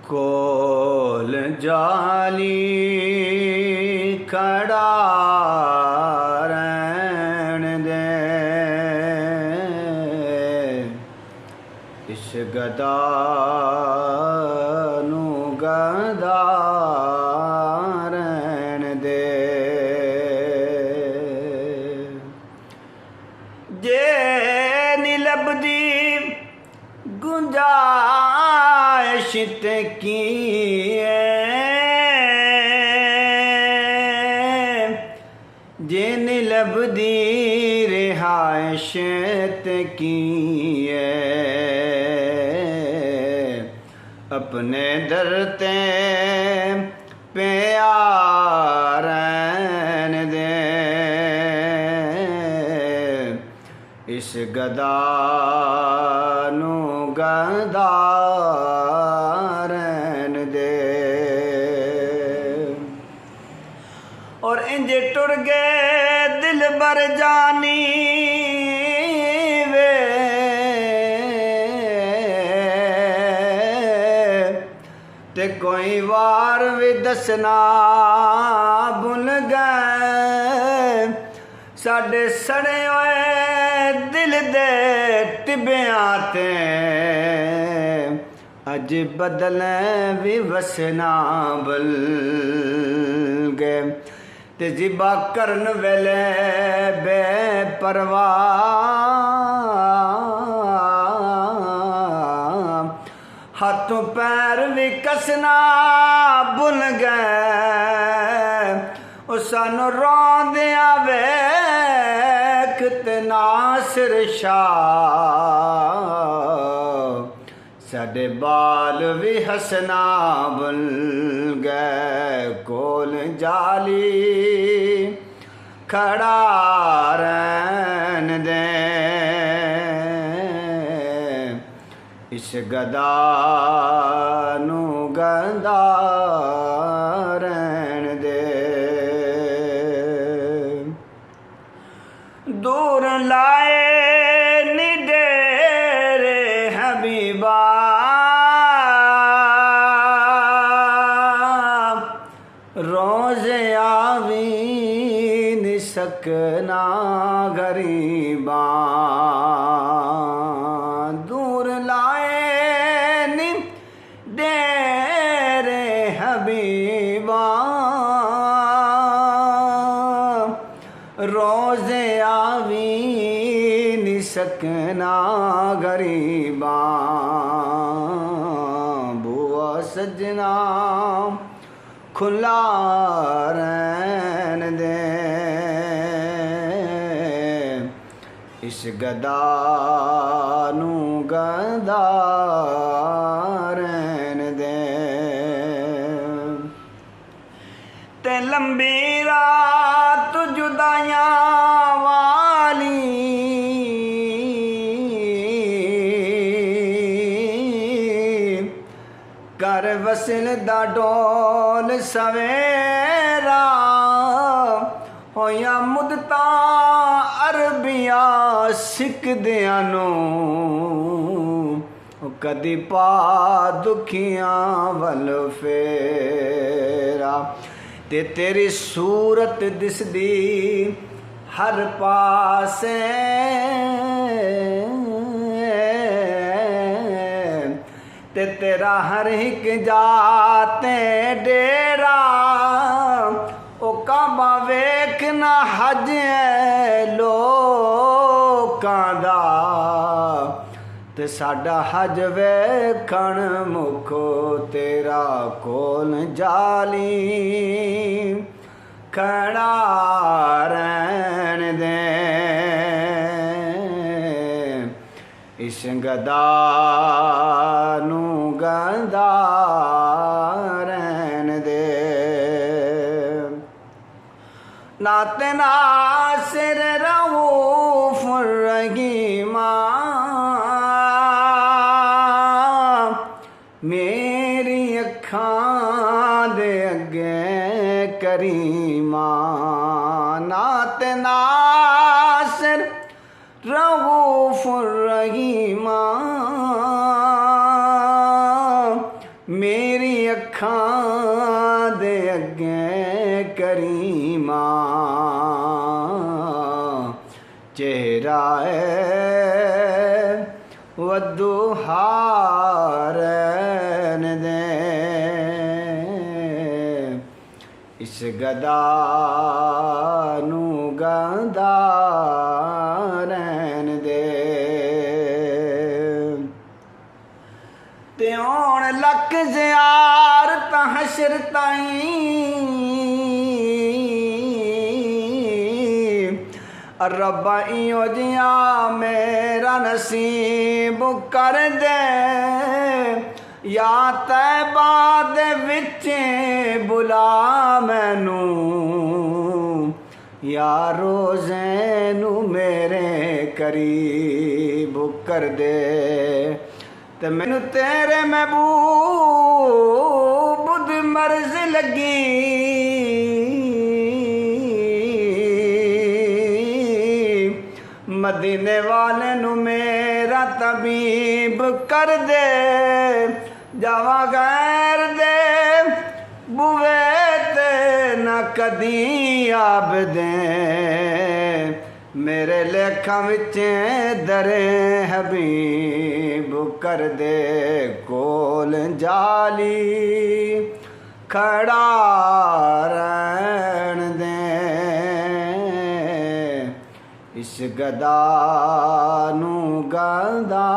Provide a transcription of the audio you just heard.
कोल जाली खड़ा रहन दे, इस गदा नू गदा रहन दे। जे नी लभदी गुंजाइश ते की जे नी लभदी रिहाइश ते की अपने दर ते प्यार रहन दे, इस गदा नू गदा रहन दे। और इंज टुर गए दिल बर जानी वे, ते कोई वार भी दसना भुल गए, साडे सड़े होए दिल दे टिब्बियां ते अज बदल भी वसना भुल गए, ते जिबा करन वेले बेपरवाह हाथों पैर भी कसना भुल गए, सानू रोंदिया वेख ते नासिर शाह साडे बाल भी हसना भुल गए। कोल जाली खड़ा रहन दे, इस गदा नू गदा रहन दे। दूर लाए नी डेरे हबीबा रोज आवी नी सकना गरीबा, दूर लाए नी डेरे हबीबा रोज आवी नी सकना गरीबा, बुआ सजना खुला रहन दे, इस गदा नू गदा रहन दे। ते लंबी रात जुदाइयां वाली कर वसल दा डोल सवेरा, होया मुदता अरबिया सिखदियां नू कदी पा दुखियां वल फेरा, ते तेरी सूरत दिसदी हर पासे ते तेरा हर एक जाते डेरा, ओ काबा वेखना हज लोकां दा, ते साडा हज वेखण मुखो तेरा। कोल जाली खड़ा रहन दे, इस गदा नू गदा रहन दे। नाते नासिर रऊफ रहीमा मेरी अखां दे अगे करीमा, नाते नासिर रऊफ रहीमा मेरी अखां दे अगे करीमा चेहरा है वदू हारन दे इस गदा नू गदा रहन दे ते हुण लक ज़ियारत हशर ताईं रब्बा इहो जिहा मेरा नसीब कर दे या तैबा दे विच बुला मैनू या रोज़े नू मेरे करीब कर दे ते मैनू तेरे महबूब दी मर्ज़ लगी मदीने वाले नू मेरा तबीब कर दे जावा गैर दे बुवे ते न कदी आब दे मेरे लेखा विच दरे हबीब कर दे कोल जाली खड़ा रहन दे इस गदा नू गदा